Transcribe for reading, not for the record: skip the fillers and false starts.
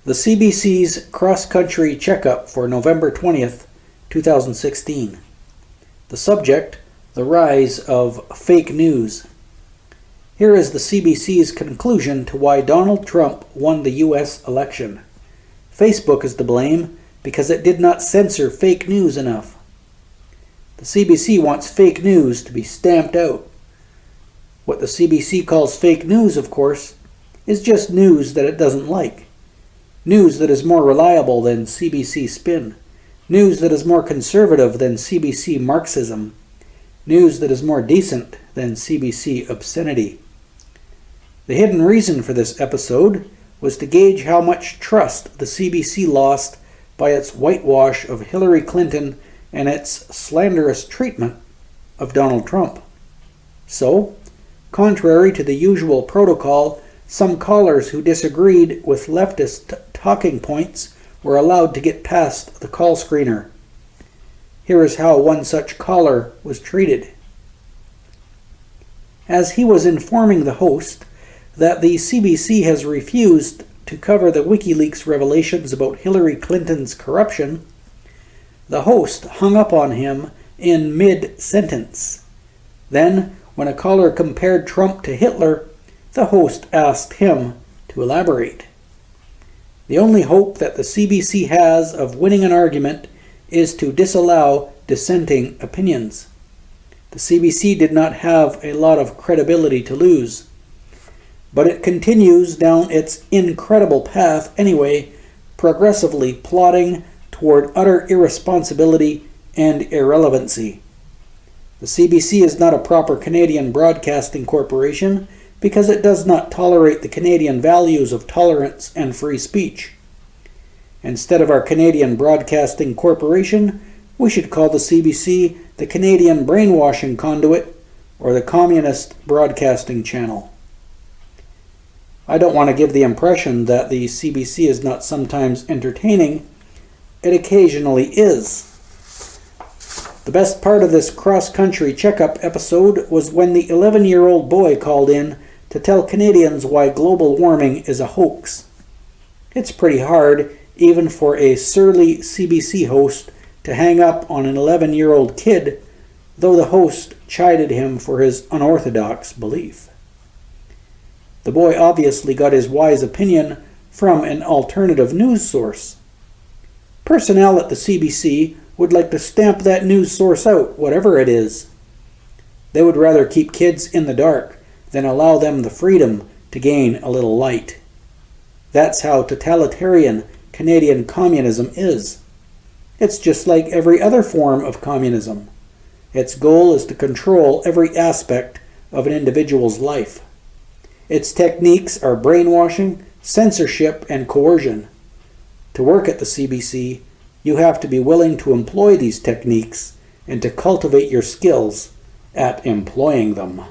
The CBC's cross-country checkup for November 20th, 2016. The subject, the rise of fake news. Here is the CBC's conclusion to why Donald Trump won the U.S. election. Facebook is to blame because it did not censor fake news enough. The CBC wants fake news to be stamped out. What the CBC calls fake news, of course, is just news that it doesn't like. News that is more reliable than CBC spin. News that is more conservative than CBC Marxism. News that is more decent than CBC obscenity. The hidden reason for this episode was to gauge how much trust the CBC lost by its whitewash of Hillary Clinton and its slanderous treatment of Donald Trump. So, contrary to the usual protocol, some callers who disagreed with leftist talking points were allowed to get past the call screener. Here is how one such caller was treated. As he was informing the host that the CBC has refused to cover the WikiLeaks revelations about Hillary Clinton's corruption, the host hung up on him in mid-sentence. Then, when a caller compared Trump to Hitler, the host asked him to elaborate. The only hope that the CBC has of winning an argument is to disallow dissenting opinions. The CBC did not have a lot of credibility to lose, but it continues down its incredible path anyway, progressively plodding toward utter irresponsibility and irrelevancy. The CBC is not a proper Canadian broadcasting corporation because it does not tolerate the Canadian values of tolerance and free speech. Instead of our Canadian Broadcasting Corporation, we should call the CBC the Canadian Brainwashing Conduit or the Communist Broadcasting Channel. I don't want to give the impression that the CBC is not sometimes entertaining. It occasionally is. The best part of this cross-country checkup episode was when the 11-year-old boy called in to tell Canadians why global warming is a hoax. It's pretty hard, even for a surly CBC host, to hang up on an 11-year-old kid, though the host chided him for his unorthodox belief. The boy obviously got his wise opinion from an alternative news source. Personnel at the CBC would like to stamp that news source out, whatever it is. They would rather keep kids in the dark than allow them the freedom to gain a little light. That's how totalitarian Canadian communism is. It's just like every other form of communism. Its goal is to control every aspect of an individual's life. Its techniques are brainwashing, censorship, and coercion. To work at the CBC, you have to be willing to employ these techniques and to cultivate your skills at employing them.